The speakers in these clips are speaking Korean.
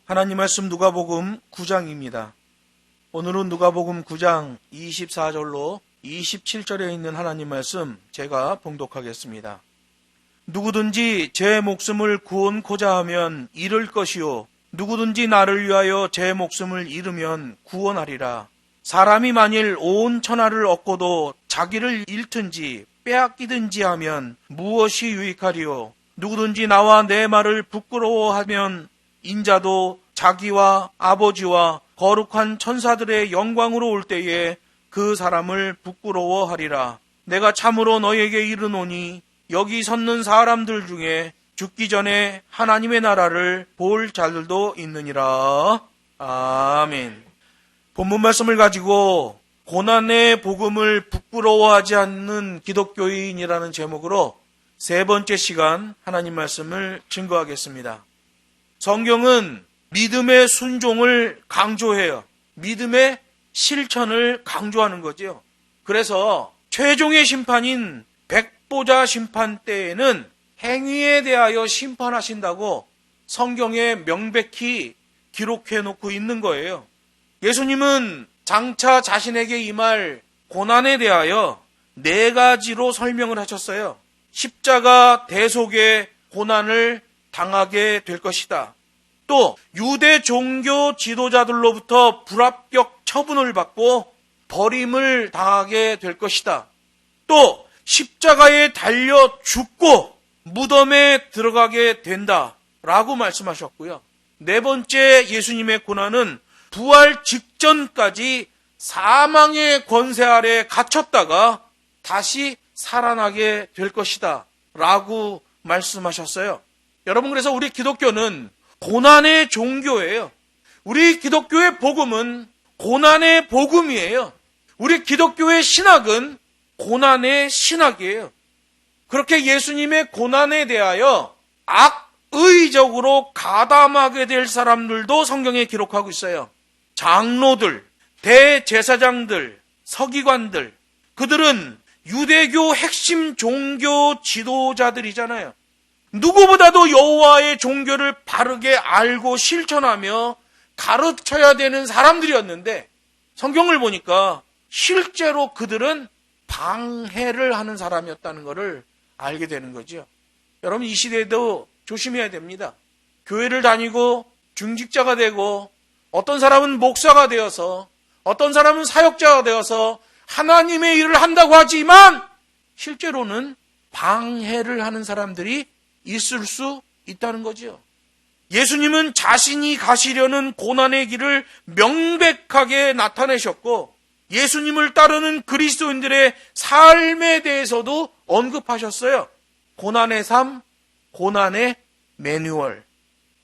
하나님 말씀 누가복음 9장입니다. 오늘은 누가복음 9장 24절로 27절에 있는 하나님 말씀 제가 봉독하겠습니다. 누구든지 제 목숨을 구원코자 하면 잃을 것이요 누구든지 나를 위하여 제 목숨을 잃으면 구원하리라. 사람이 만일 온 천하를 얻고도 자기를 잃든지 빼앗기든지 하면 무엇이 유익하리요? 누구든지 나와 내 말을 부끄러워하면 인자도 자기와 아버지와 거룩한 천사들의 영광으로 올 때에 그 사람을 부끄러워하리라. 내가 참으로 너희에게 이르노니 여기 섰는 사람들 중에 죽기 전에 하나님의 나라를 볼 자들도 있느니라. 아멘. 본문 말씀을 가지고 고난의 복음을 부끄러워하지 않는 기독교인이라는 제목으로 세 번째 시간 하나님 말씀을 증거하겠습니다. 성경은 믿음의 순종을 강조해요. 믿음의 실천을 강조하는 거죠. 그래서 최종의 심판인 백보자 심판 때에는 행위에 대하여 심판하신다고 성경에 명백히 기록해 놓고 있는 거예요. 예수님은 장차 자신에게 임할 고난에 대하여 네 가지로 설명을 하셨어요. 십자가 대속의 고난을 당하게 될 것이다. 또 유대 종교 지도자들로부터 불합격 처분을 받고 버림을 당하게 될 것이다. 또 십자가에 달려 죽고 무덤에 들어가게 된다라고 말씀하셨고요. 네 번째 예수님의 고난은 부활 직전까지 사망의 권세 아래 갇혔다가 다시 살아나게 될 것이다 라고 말씀하셨어요. 여러분, 그래서 우리 기독교는 고난의 종교예요. 우리 기독교의 복음은 고난의 복음이에요. 우리 기독교의 신학은 고난의 신학이에요. 그렇게 예수님의 고난에 대하여 악의적으로 가담하게 될 사람들도 성경에 기록하고 있어요. 장로들, 대제사장들, 서기관들, 그들은 유대교 핵심 종교 지도자들이잖아요. 누구보다도 여호와의 종교를 바르게 알고 실천하며 가르쳐야 되는 사람들이었는데 성경을 보니까 실제로 그들은 방해를 하는 사람이었다는 것을 알게 되는 거죠. 여러분, 이 시대에도 조심해야 됩니다. 교회를 다니고 중직자가 되고 어떤 사람은 목사가 되어서 어떤 사람은 사역자가 되어서 하나님의 일을 한다고 하지만 실제로는 방해를 하는 사람들이 있을 수 있다는 거죠. 예수님은 자신이 가시려는 고난의 길을 명백하게 나타내셨고 예수님을 따르는 그리스도인들의 삶에 대해서도 언급하셨어요. 고난의 삶, 고난의 매뉴얼.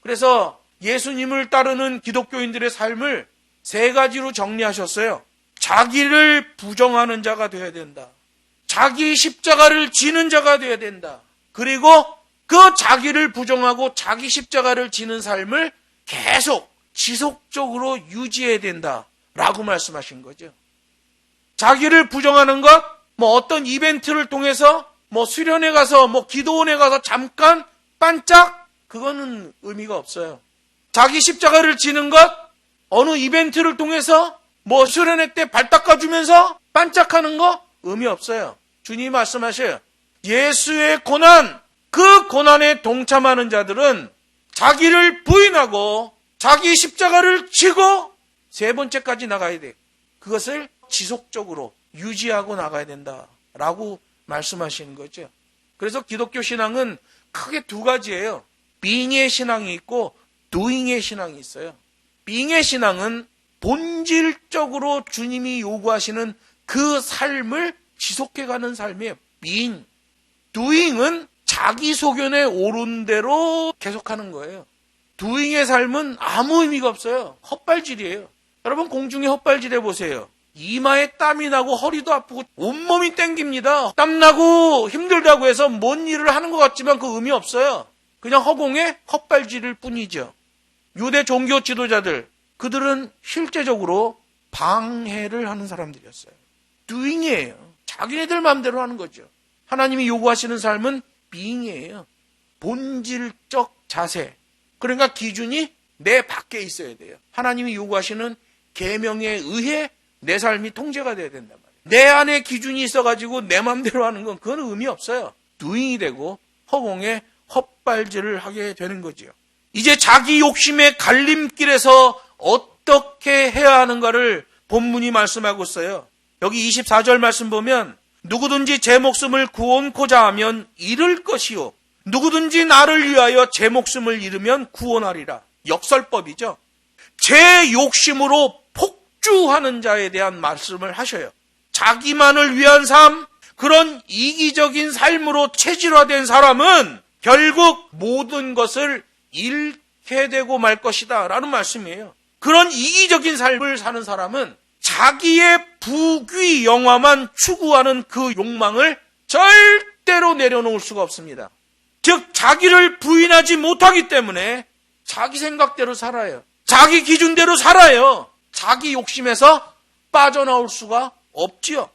그래서 예수님을 따르는 기독교인들의 삶을 세 가지로 정리하셨어요. 자기를 부정하는 자가 되어야 된다. 자기 십자가를 지는 자가 되어야 된다. 그리고 그 자기를 부정하고 자기 십자가를 지는 삶을 계속 지속적으로 유지해야 된다라고 말씀하신 거죠. 자기를 부정하는 것, 어떤 이벤트를 통해서 수련회 가서 기도원에 가서 잠깐 반짝, 그거는 의미가 없어요. 자기 십자가를 지는 것, 어느 이벤트를 통해서 수련회 때 발 닦아주면서 반짝하는 거 의미 없어요. 주님이 말씀하셔요. 예수의 고난, 그 고난에 동참하는 자들은 자기를 부인하고 자기 십자가를 지고 세 번째까지 나가야 돼. 그것을 지속적으로 유지하고 나가야 된다라고 말씀하시는 거죠. 그래서 기독교 신앙은 크게 두 가지예요. being의 신앙이 있고 doing의 신앙이 있어요. being의 신앙은 본질적으로 주님이 요구하시는 그 삶을 지속해가는 삶이에요. being. doing은 자기 소견에 옳은 대로 계속하는 거예요. doing의 삶은 아무 의미가 없어요. 헛발질이에요. 여러분, 공중에 헛발질 해보세요. 이마에 땀이 나고 허리도 아프고 온몸이 땡깁니다. 땀나고 힘들다고 해서 뭔 일을 하는 것 같지만 그 의미 없어요. 그냥 허공에 헛발질일 뿐이죠. 유대 종교 지도자들, 그들은 실제적으로 방해를 하는 사람들이었어요. doing이에요. 자기네들 마음대로 하는 거죠. 하나님이 요구하시는 삶은 being이에요. 본질적 자세. 그러니까 기준이 내 밖에 있어야 돼요. 하나님이 요구하시는 계명에 의해 내 삶이 통제가 돼야 된단 말이에요. 내 안에 기준이 있어가지고 내 마음대로 하는 건 그건 의미 없어요. 누잉이 되고 허공에 헛발질을 하게 되는 거지요. 이제 자기 욕심의 갈림길에서 어떻게 해야 하는가를 본문이 말씀하고 있어요. 여기 24절 말씀 보면 누구든지 제 목숨을 구원코자 하면 잃을 것이요 누구든지 나를 위하여 제 목숨을 잃으면 구원하리라. 역설법이죠. 제 욕심으로 폭주하는 자에 대한 말씀을 하셔요. 자기만을 위한 삶, 그런 이기적인 삶으로 체질화된 사람은 결국 모든 것을 잃게 되고 말 것이다 라는 말씀이에요. 그런 이기적인 삶을 사는 사람은 자기의 부귀 영화만 추구하는 그 욕망을 절대로 내려놓을 수가 없습니다. 즉 자기를 부인하지 못하기 때문에 자기 생각대로 살아요. 자기 기준대로 살아요. 자기 욕심에서 빠져나올 수가 없지요.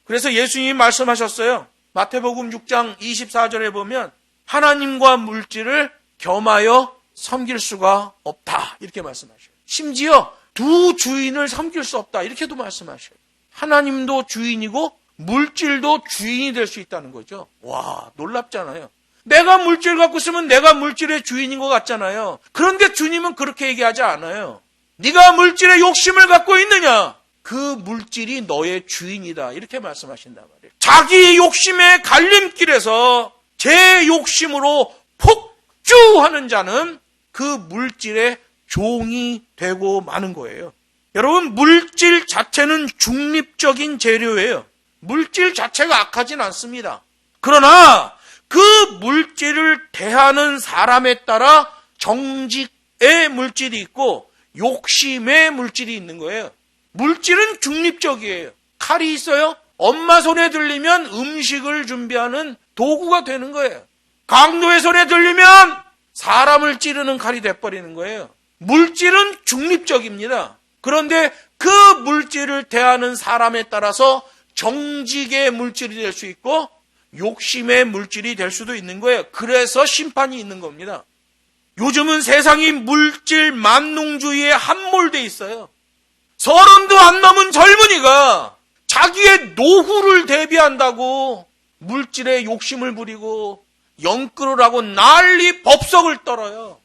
그래서 예수님이 말씀하셨어요. 마태복음 6장 24절에 보면 하나님과 물질을 겸하여 섬길 수가 없다 이렇게 말씀하셔요. 심지어 두 주인을 섬길 수 없다 이렇게도 말씀하셔요. 하나님도 주인이고 물질도 주인이 될 수 있다는 거죠. 와, 놀랍잖아요. 내가 물질 갖고 있으면 내가 물질의 주인인 것 같잖아요. 그런데 주님은 그렇게 얘기하지 않아요. 네가 물질의 욕심을 갖고 있느냐? 그 물질이 너의 주인이다 이렇게 말씀하신단 말이에요. 자기 욕심의 갈림길에서 제 욕심으로 폭주하는 자는 그 물질의 종이 되고 마는 거예요. 여러분, 물질 자체는 중립적인 재료예요. 물질 자체가 악하진 않습니다. 그러나 그 물질을 대하는 사람에 따라 정직의 물질이 있고 욕심의 물질이 있는 거예요. 물질은 중립적이에요. 칼이 있어요. 엄마 손에 들리면 음식을 준비하는 도구가 되는 거예요. 강도의 손에 들리면 사람을 찌르는 칼이 돼버리는 거예요. 물질은 중립적입니다. 그런데 그 물질을 대하는 사람에 따라서 정직의 물질이 될 수 있고 욕심의 물질이 될 수도 있는 거예요. 그래서 심판이 있는 겁니다. 요즘은 세상이 물질 만능주의에 함몰돼 있어요. 30도 안 넘은 젊은이가 자기의 노후를 대비한다고 물질에 욕심을 부리고 영끌을 하고 난리 법석을 떨어요.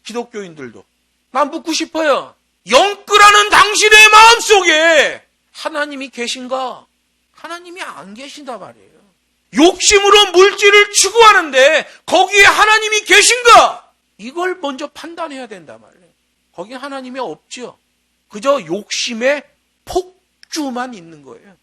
기독교인들도. 난 묻고 싶어요. 영끌하는 당신의 마음속에 하나님이 계신가? 하나님이 안 계신다 말이에요. 욕심으로 물질을 추구하는데 거기에 하나님이 계신가? 이걸 먼저 판단해야 된다 말이에요. 거기에 하나님이 없지요. 그저 욕심의 폭주만 있는 거예요.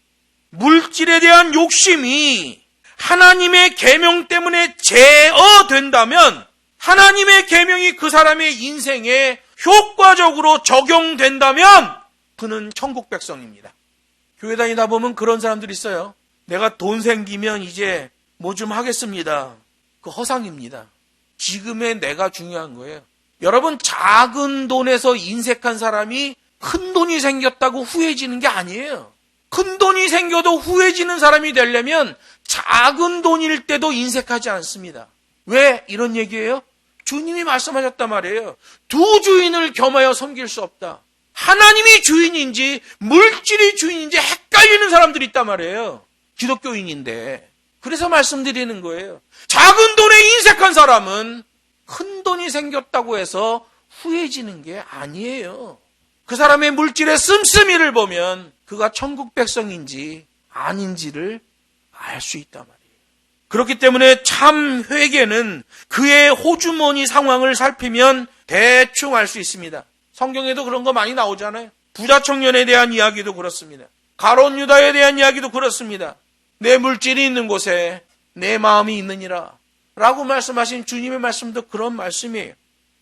물질에 대한 욕심이 하나님의 계명 때문에 제어된다면 하나님의 계명이 그 사람의 인생에 효과적으로 적용된다면 그는 천국 백성입니다. 교회 다니다 보면 그런 사람들이 있어요. 내가 돈 생기면 이제 뭐 좀 하겠습니다. 그 허상입니다. 지금의 내가 중요한 거예요. 여러분, 작은 돈에서 인색한 사람이 큰 돈이 생겼다고 후회지는 게 아니에요. 큰 돈이 생겨도 후회지는 사람이 되려면 작은 돈일 때도 인색하지 않습니다. 왜 이런 얘기예요? 주님이 말씀하셨단 말이에요. 두 주인을 겸하여 섬길 수 없다. 하나님이 주인인지 물질이 주인인지 헷갈리는 사람들이 있단 말이에요. 기독교인인데. 그래서 말씀드리는 거예요. 작은 돈에 인색한 사람은 큰 돈이 생겼다고 해서 후회지는 게 아니에요. 그 사람의 물질의 씀씀이를 보면 그가 천국 백성인지 아닌지를 알 수 있단 말이에요. 그렇기 때문에 참 회개는 그의 호주머니 상황을 살피면 대충 알 수 있습니다. 성경에도 그런 거 많이 나오잖아요. 부자 청년에 대한 이야기도 그렇습니다. 가룟 유다에 대한 이야기도 그렇습니다. 내 물질이 있는 곳에 내 마음이 있느니라 라고 말씀하신 주님의 말씀도 그런 말씀이에요.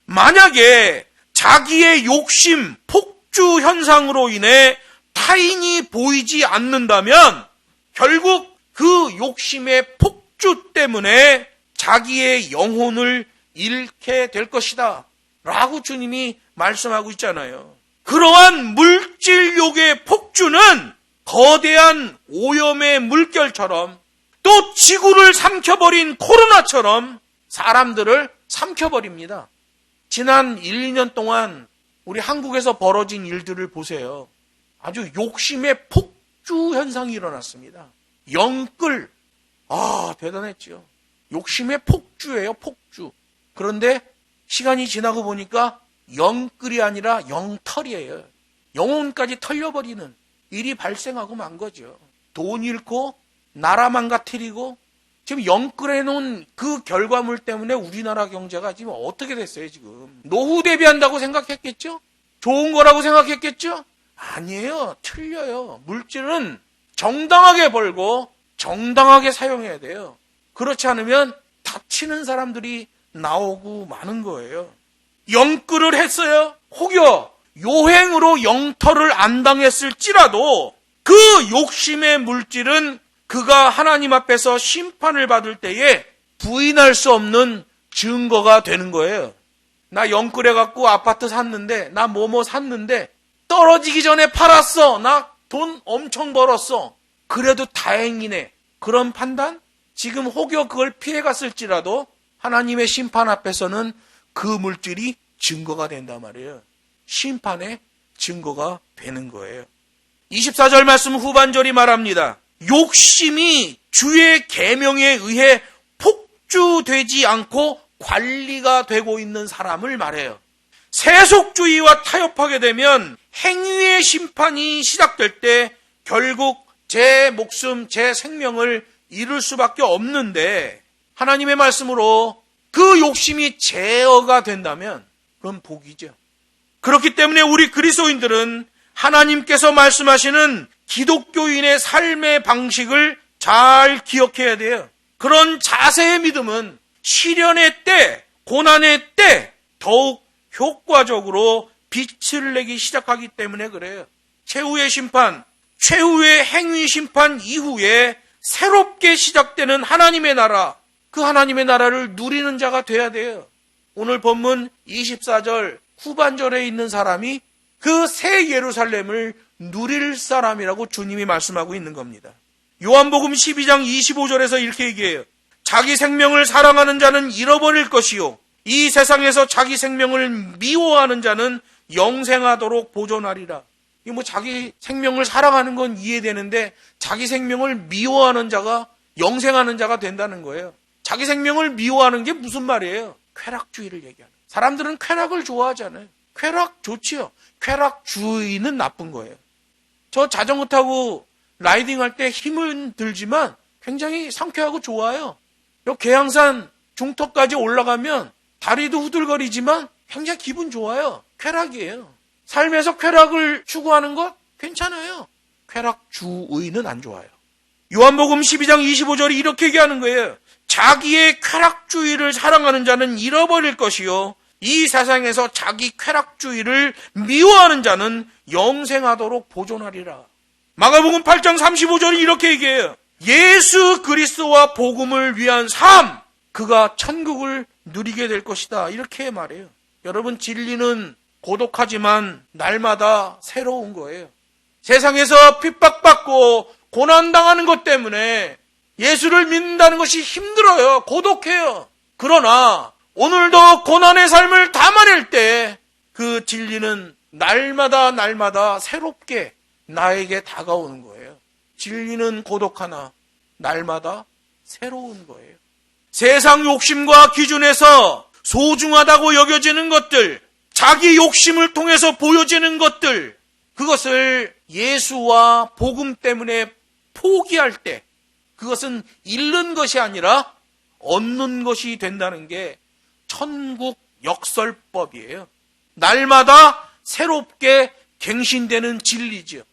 만약에 자기의 욕심, 폭주 현상으로 인해 타인이 보이지 않는다면 결국 그 욕심의 폭주 때문에 자기의 영혼을 잃게 될 것이다 라고 주님이 말씀하고 있잖아요. 그러한 물질욕의 폭주는 거대한 오염의 물결처럼 또 지구를 삼켜버린 코로나처럼 사람들을 삼켜버립니다. 지난 1, 2년 동안 우리 한국에서 벌어진 일들을 보세요. 아주 욕심의 폭주 현상이 일어났습니다. 영끌. 대단했죠. 욕심의 폭주예요, 폭주. 그런데 시간이 지나고 보니까 영끌이 아니라 영털이에요. 영혼까지 털려버리는 일이 발생하고 만 거죠. 돈 잃고 나라 망가뜨리고 지금 영끌해 놓은 그 결과물 때문에 우리나라 경제가 지금 어떻게 됐어요, 지금. 노후 대비한다고 생각했겠죠? 좋은 거라고 생각했겠죠? 아니에요. 틀려요. 물질은 정당하게 벌고 정당하게 사용해야 돼요. 그렇지 않으면 다치는 사람들이 나오고 마는 거예요. 영끌을 했어요. 혹여 요행으로 영털을 안 당했을지라도 그 욕심의 물질은 그가 하나님 앞에서 심판을 받을 때에 부인할 수 없는 증거가 되는 거예요. 나 영끌해갖고 아파트 샀는데, 나 뭐뭐 샀는데 떨어지기 전에 팔았어. 나 돈 엄청 벌었어. 그래도 다행이네. 그런 판단? 지금 혹여 그걸 피해갔을지라도 하나님의 심판 앞에서는 그 물질이 증거가 된단 말이에요. 심판의 증거가 되는 거예요. 24절 말씀 후반절이 말합니다. 욕심이 주의 계명에 의해 폭주되지 않고 관리가 되고 있는 사람을 말해요. 세속주의와 타협하게 되면 행위의 심판이 시작될 때 결국 제 목숨, 제 생명을 잃을 수밖에 없는데 하나님의 말씀으로 그 욕심이 제어가 된다면 그건 복이죠. 그렇기 때문에 우리 그리스도인들은 하나님께서 말씀하시는 기독교인의 삶의 방식을 잘 기억해야 돼요. 그런 자세의 믿음은 시련의 때, 고난의 때 더욱 효과적으로 빛을 내기 시작하기 때문에 그래요. 최후의 심판, 최후의 행위 심판 이후에 새롭게 시작되는 하나님의 나라, 그 하나님의 나라를 누리는 자가 돼야 돼요. 오늘 본문 24절 후반절에 있는 사람이 그 새 예루살렘을 누릴 사람이라고 주님이 말씀하고 있는 겁니다. 요한복음 12장 25절에서 이렇게 얘기해요. 자기 생명을 사랑하는 자는 잃어버릴 것이요 이 세상에서 자기 생명을 미워하는 자는 영생하도록 보존하리라. 이게 자기 생명을 사랑하는 건 이해되는데 자기 생명을 미워하는 자가 영생하는 자가 된다는 거예요. 자기 생명을 미워하는 게 무슨 말이에요? 쾌락주의를 얘기하는. 사람들은 쾌락을 좋아하잖아요. 쾌락 좋지요. 쾌락주의는 나쁜 거예요. 저 자전거 타고 라이딩할 때 힘은 들지만 굉장히 상쾌하고 좋아요. 요 계양산 중턱까지 올라가면 다리도 후들거리지만 굉장히 기분 좋아요. 쾌락이에요. 삶에서 쾌락을 추구하는 것 괜찮아요. 쾌락주의는 안 좋아요. 요한복음 12장 25절이 이렇게 얘기하는 거예요. 자기의 쾌락주의를 사랑하는 자는 잃어버릴 것이요 이 세상에서 자기 쾌락주의를 미워하는 자는 영생하도록 보존하리라. 마가복음 8장 35절이 이렇게 얘기해요. 예수 그리스도와 복음을 위한 삶, 그가 천국을 누리게 될 것이다. 이렇게 말해요. 여러분, 진리는 고독하지만 날마다 새로운 거예요. 세상에서 핍박받고 고난당하는 것 때문에 예수를 믿는다는 것이 힘들어요. 고독해요. 그러나 오늘도 고난의 삶을 담아낼 때 그 진리는 날마다 새롭게 나에게 다가오는 거예요. 진리는 고독하나 날마다 새로운 거예요. 세상 욕심과 기준에서 소중하다고 여겨지는 것들, 자기 욕심을 통해서 보여지는 것들, 그것을 예수와 복음 때문에 포기할 때 그것은 잃는 것이 아니라 얻는 것이 된다는 게 천국 역설법이에요. 날마다 새롭게 갱신되는 진리죠.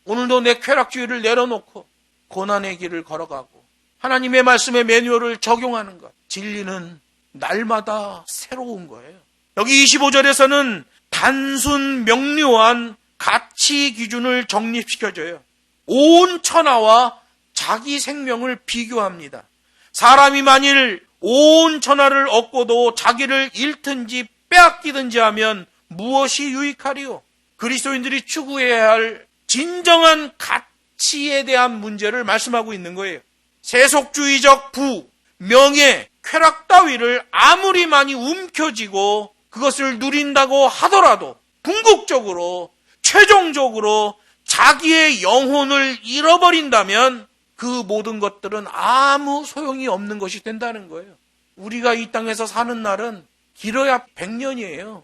오늘도 내 쾌락주의를 내려놓고 고난의 길을 걸어가고 하나님의 말씀의 매뉴얼을 적용하는 것. 진리는 날마다 새로운 거예요. 여기 25절에서는 단순 명료한 가치 기준을 정립시켜줘요. 온 천하와 자기 생명을 비교합니다. 사람이 만일 온 천하를 얻고도 자기를 잃든지 빼앗기든지 하면 무엇이 유익하리요? 그리스도인들이 추구해야 할 진정한 가치에 대한 문제를 말씀하고 있는 거예요. 세속주의적 부, 명예, 쾌락 따위를 아무리 많이 움켜쥐고 그것을 누린다고 하더라도 궁극적으로 최종적으로 자기의 영혼을 잃어버린다면 그 모든 것들은 아무 소용이 없는 것이 된다는 거예요. 우리가 이 땅에서 사는 날은 길어야 100년이에요.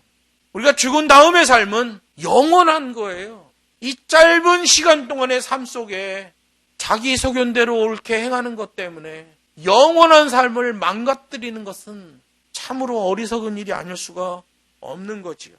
우리가 죽은 다음의 삶은 영원한 거예요. 이 짧은 시간 동안의 삶 속에 자기 소견대로 옳게 행하는 것 때문에 영원한 삶을 망가뜨리는 것은 참으로 어리석은 일이 아닐 수가 없는 거지요.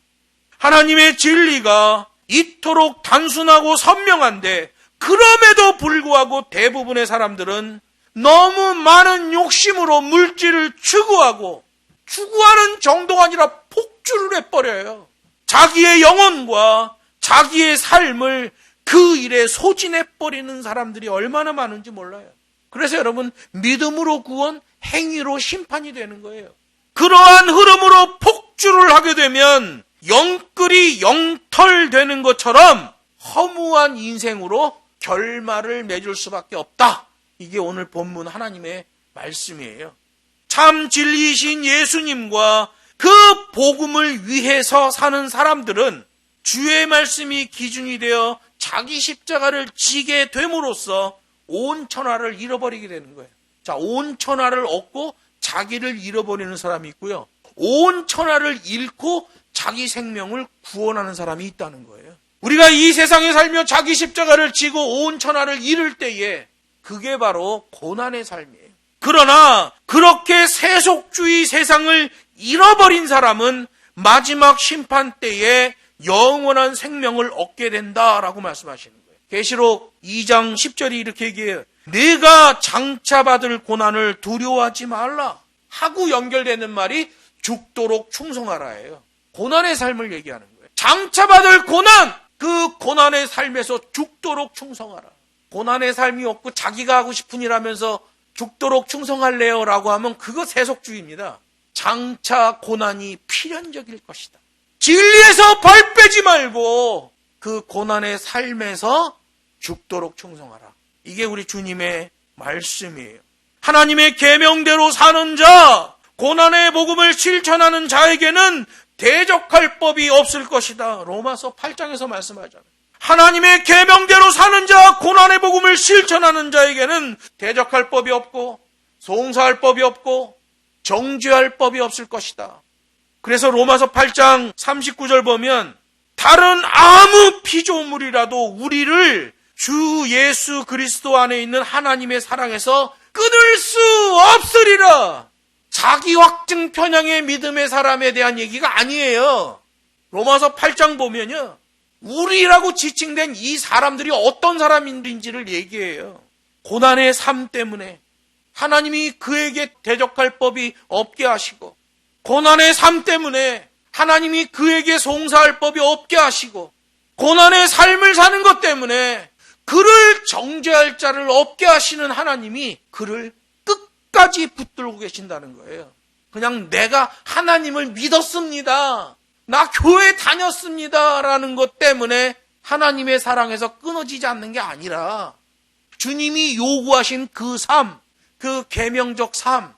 하나님의 진리가 이토록 단순하고 선명한데 그럼에도 불구하고 대부분의 사람들은 너무 많은 욕심으로 물질을 추구하는 정도가 아니라 폭주를 해버려요. 자기의 영혼과 자기의 삶을 그 일에 소진해버리는 사람들이 얼마나 많은지 몰라요. 그래서 여러분, 믿음으로 구원, 행위로 심판이 되는 거예요. 그러한 흐름으로 폭주를 하게 되면 영끌이 영털되는 것처럼 허무한 인생으로 결말을 맺을 수밖에 없다. 이게 오늘 본문 하나님의 말씀이에요. 참 진리이신 예수님과 그 복음을 위해서 사는 사람들은 주의 말씀이 기준이 되어 자기 십자가를 지게 됨으로써 온 천하를 잃어버리게 되는 거예요. 자, 온 천하를 얻고 자기를 잃어버리는 사람이 있고요. 온 천하를 잃고 자기 생명을 구원하는 사람이 있다는 거예요. 우리가 이 세상에 살며 자기 십자가를 지고 온 천하를 잃을 때에 그게 바로 고난의 삶이에요. 그러나 그렇게 세속주의 세상을 잃어버린 사람은 마지막 심판 때에 영원한 생명을 얻게 된다라고 말씀하시는 거예요. 계시록 2장 10절이 이렇게 얘기해요. 네가 장차 받을 고난을 두려워하지 말라 하고 연결되는 말이 죽도록 충성하라예요. 고난의 삶을 얘기하는 거예요. 장차 받을 고난, 그 고난의 삶에서 죽도록 충성하라. 고난의 삶이 없고 자기가 하고 싶은 일 하면서 죽도록 충성할래요 라고 하면 그거 세속주의입니다. 장차 고난이 필연적일 것이다. 진리에서 발 빼지 말고 그 고난의 삶에서 죽도록 충성하라. 이게 우리 주님의 말씀이에요. 하나님의 계명대로 사는 자, 고난의 복음을 실천하는 자에게는 대적할 법이 없을 것이다. 로마서 8장에서 말씀하잖아요. 하나님의 계명대로 사는 자, 고난의 복음을 실천하는 자에게는 대적할 법이 없고 송사할 법이 없고 정죄할 법이 없을 것이다. 그래서 로마서 8장 39절 보면 다른 아무 피조물이라도 우리를 주 예수 그리스도 안에 있는 하나님의 사랑에서 끊을 수 없으리라. 자기 확증 편향의 믿음의 사람에 대한 얘기가 아니에요. 로마서 8장 보면요, 우리라고 지칭된 이 사람들이 어떤 사람인지를 얘기해요. 고난의 삶 때문에 하나님이 그에게 대적할 법이 없게 하시고, 고난의 삶 때문에 하나님이 그에게 송사할 법이 없게 하시고, 고난의 삶을 사는 것 때문에 그를 정죄할 자를 없게 하시는 하나님이 그를 끝까지 붙들고 계신다는 거예요. 그냥 내가 하나님을 믿었습니다, 나 교회 다녔습니다 라는 것 때문에 하나님의 사랑에서 끊어지지 않는 게 아니라 주님이 요구하신 그 삶, 그 계명적 삶,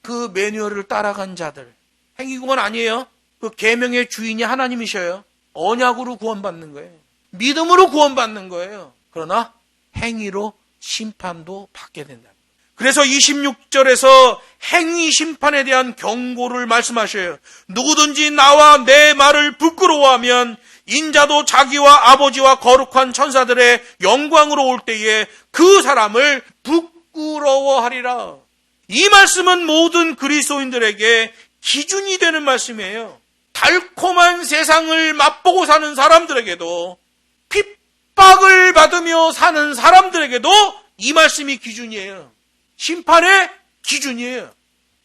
그 매뉴얼을 따라간 자들, 행위구원 아니에요. 그 계명의 주인이 하나님이셔요. 언약으로 구원받는 거예요. 믿음으로 구원받는 거예요. 그러나 행위로 심판도 받게 된다. 그래서 26절에서 행위 심판에 대한 경고를 말씀하셔요. 누구든지 나와 내 말을 부끄러워하면 인자도 자기와 아버지와 거룩한 천사들의 영광으로 올 때에 그 사람을 부끄러워하리라. 이 말씀은 모든 그리스도인들에게 기준이 되는 말씀이에요. 달콤한 세상을 맛보고 사는 사람들에게도, 핍박을 받으며 사는 사람들에게도 이 말씀이 기준이에요. 심판의 기준이에요.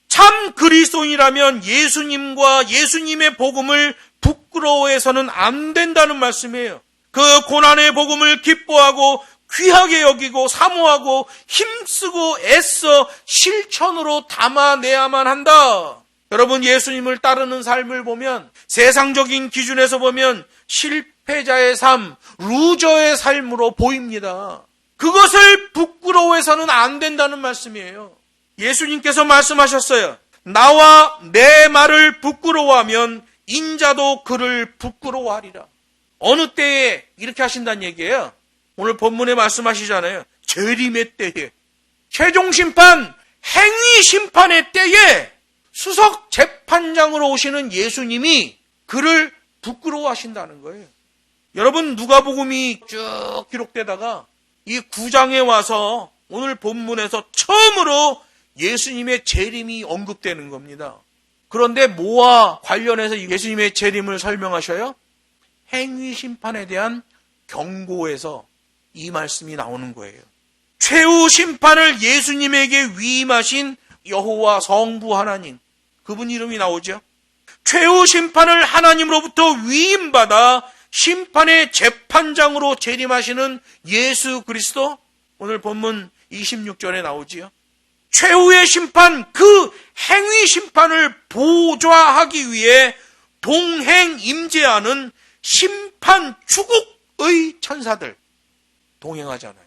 참 그리스도인이라면 예수님과 예수님의 복음을 부끄러워해서는 안 된다는 말씀이에요. 그 고난의 복음을 기뻐하고 귀하게 여기고 사모하고 힘쓰고 애써 실천으로 담아내야만 한다. 여러분, 예수님을 따르는 삶을 보면, 세상적인 기준에서 보면 실패자의 삶, 루저의 삶으로 보입니다. 그것을 부끄러워해서는 안 된다는 말씀이에요. 예수님께서 말씀하셨어요. 나와 내 말을 부끄러워하면 인자도 그를 부끄러워하리라. 어느 때에 이렇게 하신다는 얘기예요? 오늘 본문에 말씀하시잖아요. 재림의 때에, 최종 심판, 행위 심판의 때에 수석 재판장으로 오시는 예수님이 그를 부끄러워하신다는 거예요. 여러분, 누가복음이 쭉 기록되다가 이 9장에 와서 오늘 본문에서 처음으로 예수님의 재림이 언급되는 겁니다. 그런데 뭐와 관련해서 예수님의 재림을 설명하셔요? 행위 심판에 대한 경고에서 이 말씀이 나오는 거예요. 최후 심판을 예수님에게 위임하신 여호와 성부 하나님, 그분 이름이 나오죠. 최후 심판을 하나님으로부터 위임받아 심판의 재판장으로 재림하시는 예수 그리스도, 오늘 본문 26절에 나오지요. 최후의 심판, 그 행위 심판을 보좌하기 위해 동행 임재하는 심판 주국의 천사들 동행하잖아요.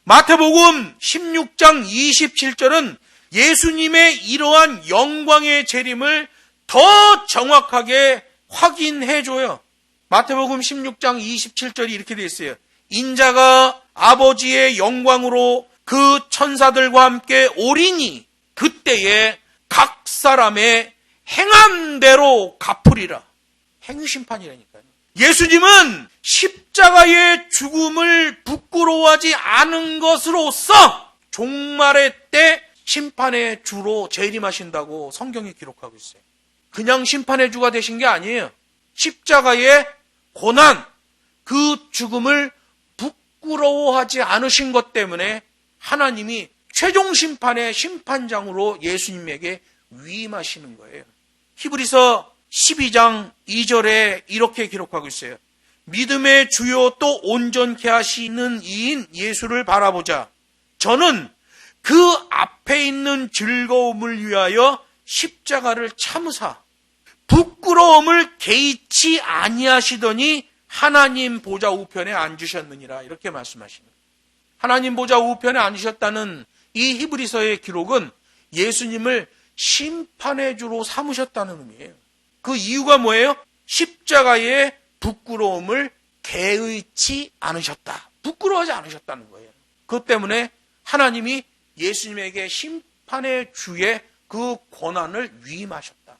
마태복음 16장 27절은 예수님의 이러한 영광의 재림을 더 정확하게 확인해줘요. 마태복음 16장 27절이 이렇게 되어 있어요. 인자가 아버지의 영광으로 그 천사들과 함께 오리니 그때에 각 사람의 행한 대로 갚으리라. 행위심판이라니까요. 예수님은 십자가의 죽음을 부끄러워하지 않은 것으로서 종말의 때 심판의 주로 재림하신다고 성경이 기록하고 있어요. 그냥 심판의 주가 되신 게 아니에요. 십자가의 고난, 그 죽음을 부끄러워하지 않으신 것 때문에 하나님이 최종 심판의 심판장으로 예수님에게 위임하시는 거예요. 히브리서 12장 2절에 이렇게 기록하고 있어요. 믿음의 주요 또 온전케 하시는 이인 예수를 바라보자. 저는 그 앞에 있는 즐거움을 위하여 십자가를 참으사 부끄러움을 개의치 아니하시더니 하나님 보좌 우편에 앉으셨느니라. 이렇게 말씀하시는 거예요. 하나님 보좌 우편에 앉으셨다는 이 히브리서의 기록은 예수님을 심판의 주로 삼으셨다는 의미예요. 그 이유가 뭐예요? 십자가의 부끄러움을 개의치 않으셨다. 부끄러워하지 않으셨다는 거예요. 그것 때문에 하나님이 예수님에게 심판의 주의 그 권한을 위임하셨다.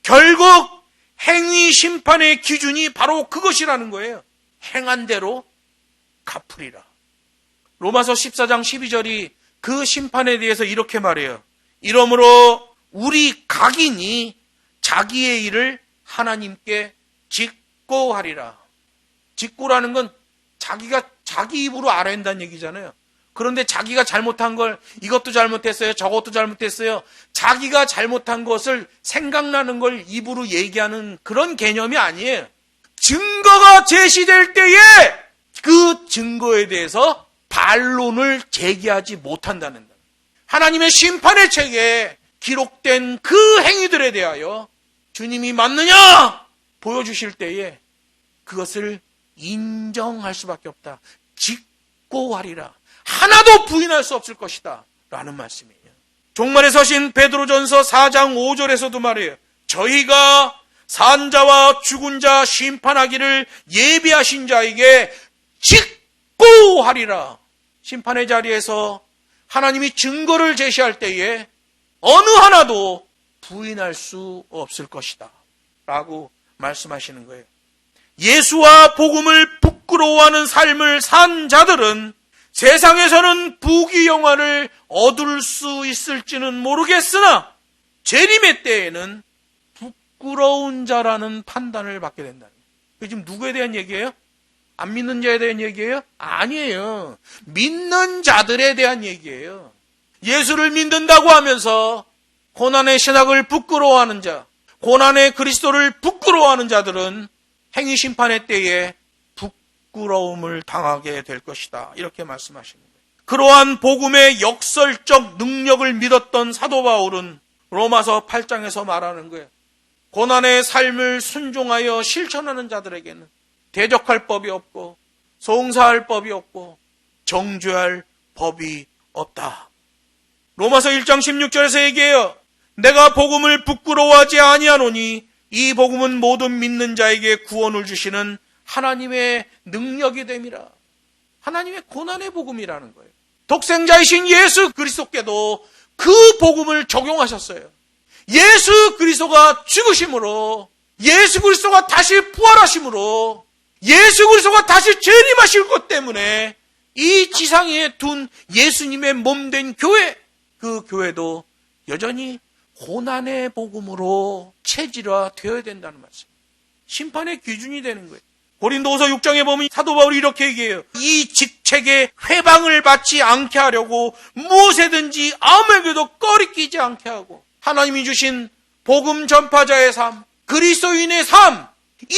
결국 행위 심판의 기준이 바로 그것이라는 거예요. 행한 대로 갚으리라. 로마서 14장 12절이 그 심판에 대해서 이렇게 말해요. 이러므로 우리 각인이 자기의 일을 하나님께 직고하리라. 직고라는 건 자기가 자기 입으로 알아야 한다는 얘기잖아요. 그런데 자기가 잘못한 걸 이것도 잘못했어요, 저것도 잘못했어요. 자기가 잘못한 것을 생각나는 걸 입으로 얘기하는 그런 개념이 아니에요. 증거가 제시될 때에 그 증거에 대해서 반론을 제기하지 못한다는 것. 하나님의 심판의 책에 기록된 그 행위들에 대하여 주님이 맞느냐 보여주실 때에 그것을 인정할 수밖에 없다. 직고하리라. 하나도 부인할 수 없을 것이다 라는 말씀이에요. 종말에 서신 베드로전서 4장 5절에서도 말해요. 저희가 산자와 죽은 자 심판하기를 예비하신 자에게 직고하리라. 심판의 자리에서 하나님이 증거를 제시할 때에 어느 하나도 부인할 수 없을 것이다 라고 말씀하시는 거예요. 예수와 복음을 부끄러워하는 삶을 산 자들은 세상에서는 부귀영화를 얻을 수 있을지는 모르겠으나 재림의 때에는 부끄러운 자라는 판단을 받게 된다는 거예요. 이게 지금 누구에 대한 얘기예요? 안 믿는 자에 대한 얘기예요? 아니에요. 믿는 자들에 대한 얘기예요. 예수를 믿는다고 하면서 고난의 신학을 부끄러워하는 자, 고난의 그리스도를 부끄러워하는 자들은 행위 심판의 때에 부끄러움을 당하게 될 것이다. 이렇게 말씀하시는 거예요. 그러한 복음의 역설적 능력을 믿었던 사도 바울은 로마서 8장에서 말하는 거예요. 고난의 삶을 순종하여 실천하는 자들에게는 대적할 법이 없고 송사할 법이 없고 정죄할 법이 없다. 로마서 1장 16절에서 얘기해요. 내가 복음을 부끄러워하지 아니하노니 이 복음은 모든 믿는 자에게 구원을 주시는 하나님의 능력이 됨이라. 하나님의 고난의 복음이라는 거예요. 독생자이신 예수 그리스도께도 그 복음을 적용하셨어요. 예수 그리스도가 죽으심으로, 예수 그리스도가 다시 부활하심으로, 예수 그리스도가 다시 재림하실 것 때문에 이 지상에 둔 예수님의 몸된 교회, 그 교회도 여전히 고난의 복음으로 체질화되어야 된다는 말씀. 심판의 기준이 되는 거예요. 고린도후서 6장에 보면 사도 바울이 이렇게 얘기해요. 이 직책에 회방을 받지 않게 하려고 무엇에든지 아무에게도 꺼리끼지 않게 하고, 하나님이 주신 복음 전파자의 삶, 그리스도인의 삶, 이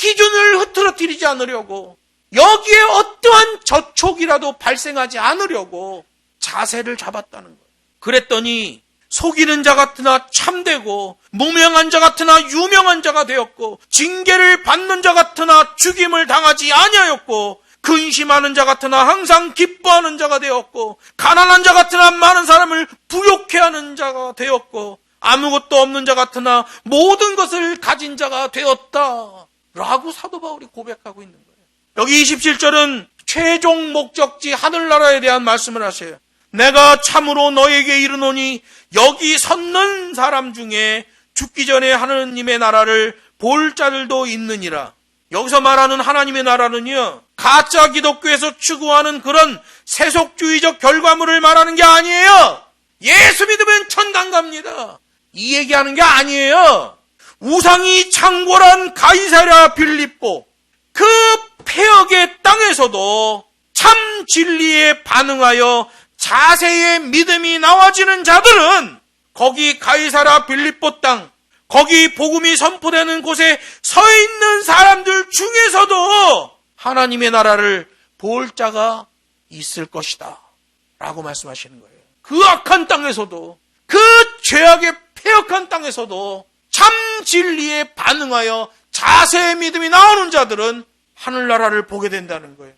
기준을 흐트러뜨리지 않으려고, 여기에 어떠한 저촉이라도 발생하지 않으려고 자세를 잡았다는 거예요. 그랬더니 속이는 자 같으나 참되고, 무명한 자 같으나 유명한 자가 되었고, 징계를 받는 자 같으나 죽임을 당하지 아니하였고, 근심하는 자 같으나 항상 기뻐하는 자가 되었고, 가난한 자 같으나 많은 사람을 부욕해 하는 자가 되었고, 아무것도 없는 자 같으나 모든 것을 가진 자가 되었다 라고 사도 바울이 고백하고 있는 거예요. 여기 27절은 최종 목적지 하늘나라에 대한 말씀을 하셔요. 내가 참으로 너에게 이르노니 여기 섰는 사람 중에 죽기 전에 하느님의 나라를 볼 자들도 있느니라. 여기서 말하는 하나님의 나라는요, 가짜 기독교에서 추구하는 그런 세속주의적 결과물을 말하는 게 아니에요. 예수 믿으면 천당 갑니다, 이 얘기하는 게 아니에요. 우상이 창궐한 가이사랴 빌립보, 그 폐역의 땅에서도 참 진리에 반응하여 자세의 믿음이 나와지는 자들은 거기 가이사랴 빌립보 땅, 거기 복음이 선포되는 곳에 서 있는 사람들 중에서도 하나님의 나라를 볼 자가 있을 것이다 라고 말씀하시는 거예요. 그 악한 땅에서도, 그 죄악의 폐역한 땅에서도 참 진리에 반응하여 자세의 믿음이 나오는 자들은 하늘나라를 보게 된다는 거예요.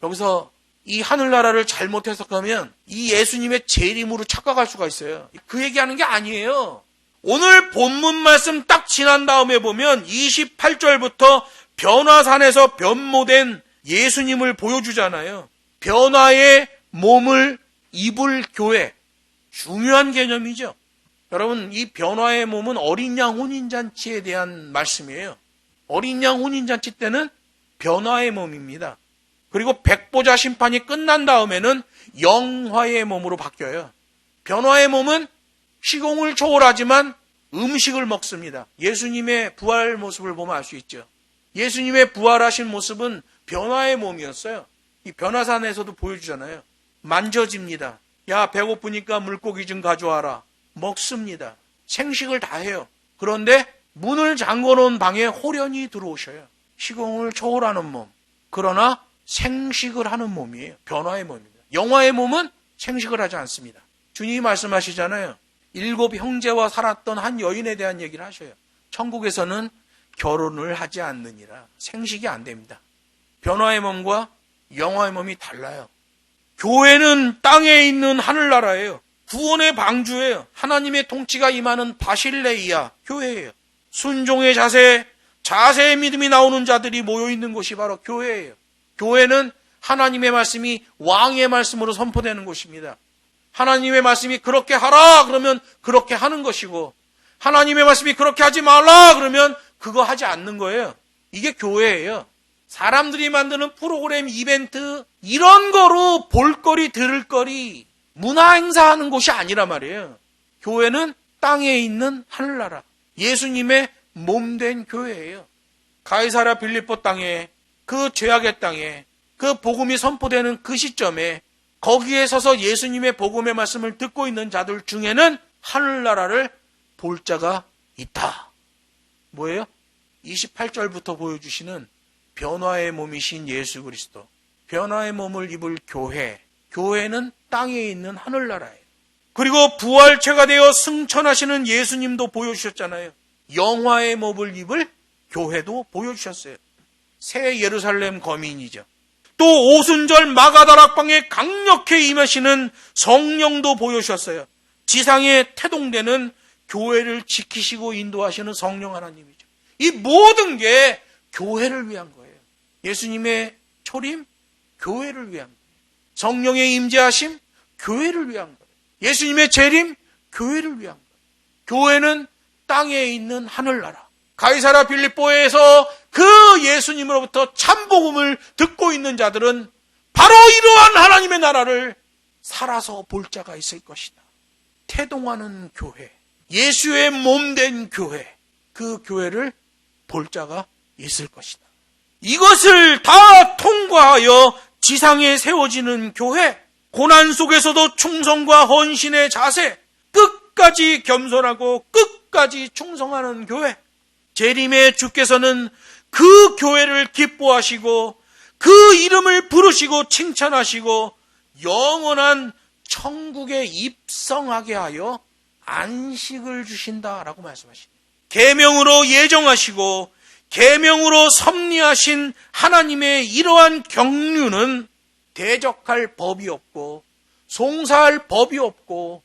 여기서 이 하늘나라를 잘못 해석하면 이 예수님의 재림으로 착각할 수가 있어요. 그 얘기하는 게 아니에요. 오늘 본문 말씀 딱 지난 다음에 보면 28절부터 변화산에서 변모된 예수님을 보여주잖아요. 변화의 몸을 입을 교회, 중요한 개념이죠. 여러분, 이 변화의 몸은 어린 양 혼인잔치에 대한 말씀이에요. 어린 양 혼인잔치 때는 변화의 몸입니다. 그리고 백보자 심판이 끝난 다음에는 영화의 몸으로 바뀌어요. 변화의 몸은 시공을 초월하지만 음식을 먹습니다. 예수님의 부활 모습을 보면 알 수 있죠. 예수님의 부활하신 모습은 변화의 몸이었어요. 이 변화산에서도 보여주잖아요. 만져집니다. 야, 배고프니까 물고기 좀 가져와라. 먹습니다. 생식을 다 해요. 그런데 문을 잠궈놓은 방에 호련히 들어오셔요. 시공을 초월하는 몸. 그러나 생식을 하는 몸이에요. 변화의 몸입니다. 영화의 몸은 생식을 하지 않습니다. 주님이 말씀하시잖아요. 7 형제와 살았던 한 여인에 대한 얘기를 하셔요. 천국에서는 결혼을 하지 않느니라. 생식이 안 됩니다. 변화의 몸과 영화의 몸이 달라요. 교회는 땅에 있는 하늘나라예요. 구원의 방주예요. 하나님의 통치가 임하는 바실레이아 교회예요. 순종의 자세, 자세의 믿음이 나오는 자들이 모여있는 곳이 바로 교회예요. 교회는 하나님의 말씀이 왕의 말씀으로 선포되는 곳입니다. 하나님의 말씀이 그렇게 하라 그러면 그렇게 하는 것이고, 하나님의 말씀이 그렇게 하지 말라 그러면 그거 하지 않는 거예요. 이게 교회예요. 사람들이 만드는 프로그램, 이벤트, 이런 거로 볼거리, 들을거리, 문화 행사하는 곳이 아니라 말이에요. 교회는 땅에 있는 하늘나라, 예수님의 몸된 교회예요. 가이사랴 빌립보 땅에, 그 죄악의 땅에, 그 복음이 선포되는 그 시점에 거기에 서서 예수님의 복음의 말씀을 듣고 있는 자들 중에는 하늘나라를 볼 자가 있다. 뭐예요? 28절부터 보여주시는 변화의 몸이신 예수 그리스도, 변화의 몸을 입을 교회, 교회는 땅에 있는 하늘나라예요. 그리고 부활체가 되어 승천하시는 예수님도 보여주셨잖아요. 영화의 몸을 입을 교회도 보여주셨어요. 새 예루살렘 거민이죠. 또 오순절 마가다락방에 강력히 임하시는 성령도 보여주셨어요. 지상에 태동되는 교회를 지키시고 인도하시는 성령 하나님이죠. 이 모든 게 교회를 위한 거예요. 예수님의 초림, 교회를 위한 거예요. 성령의 임재하심, 교회를 위한 거예요. 예수님의 재림, 교회를 위한 거예요. 교회는 땅에 있는 하늘나라. 가이사랴 빌립보에서 그 예수님으로부터 참복음을 듣고 있는 자들은 바로 이러한 하나님의 나라를 살아서 볼 자가 있을 것이다. 태동하는 교회, 예수의 몸된 교회, 그 교회를 볼 자가 있을 것이다. 이것을 다 통과하여 지상에 세워지는 교회, 고난 속에서도 충성과 헌신의 자세, 끝까지 겸손하고 끝까지 충성하는 교회, 재림의 주께서는 그 교회를 기뻐하시고 그 이름을 부르시고 칭찬하시고 영원한 천국에 입성하게 하여 안식을 주신다라고 말씀하십니다. 계명으로 예정하시고 계명으로 섭리하신 하나님의 이러한 경륜은 대적할 법이 없고 송사할 법이 없고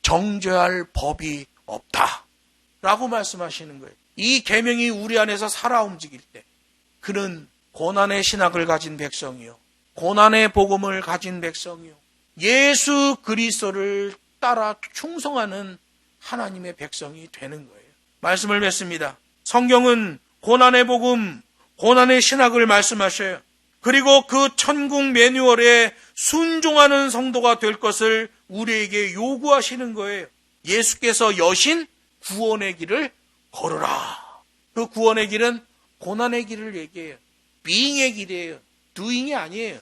정죄할 법이 없다라고 말씀하시는 거예요. 이 계명이 우리 안에서 살아 움직일 때 그는 고난의 신학을 가진 백성이요, 고난의 복음을 가진 백성이요, 예수 그리스도를 따라 충성하는 하나님의 백성이 되는 거예요. 말씀을 맺습니다. 성경은 고난의 복음, 고난의 신학을 말씀하셔요. 그리고 그 천국 매뉴얼에 순종하는 성도가 될 것을 우리에게 요구하시는 거예요. 예수께서 여신 구원의 길을 걸으라. 그 구원의 길은 고난의 길을 얘기해요. being의 길이에요. doing이 아니에요.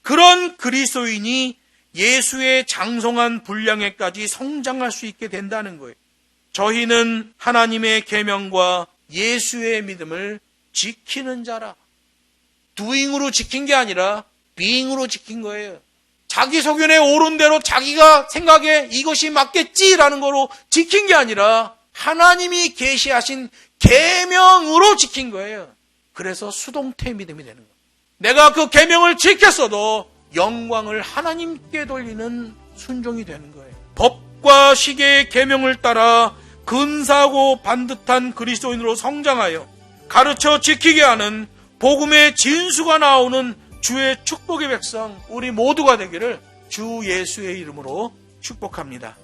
그런 그리스도인이 예수의 장성한 분량에까지 성장할 수 있게 된다는 거예요. 저희는 하나님의 계명과 예수의 믿음을 지키는 자라. doing으로 지킨 게 아니라 being으로 지킨 거예요. 자기 소견에 옳은 대로 자기가 생각에 이것이 맞겠지라는 거로 지킨 게 아니라 하나님이 계시하신 계명으로 지킨 거예요. 그래서 수동태 믿음이 되는 거예요. 내가 그 계명을 지켰어도 영광을 하나님께 돌리는 순종이 되는 거예요. 법과 시계의 계명을 따라 근사하고 반듯한 그리스도인으로 성장하여 가르쳐 지키게 하는 복음의 진수가 나오는 주의 축복의 백성 우리 모두가 되기를 주 예수의 이름으로 축복합니다.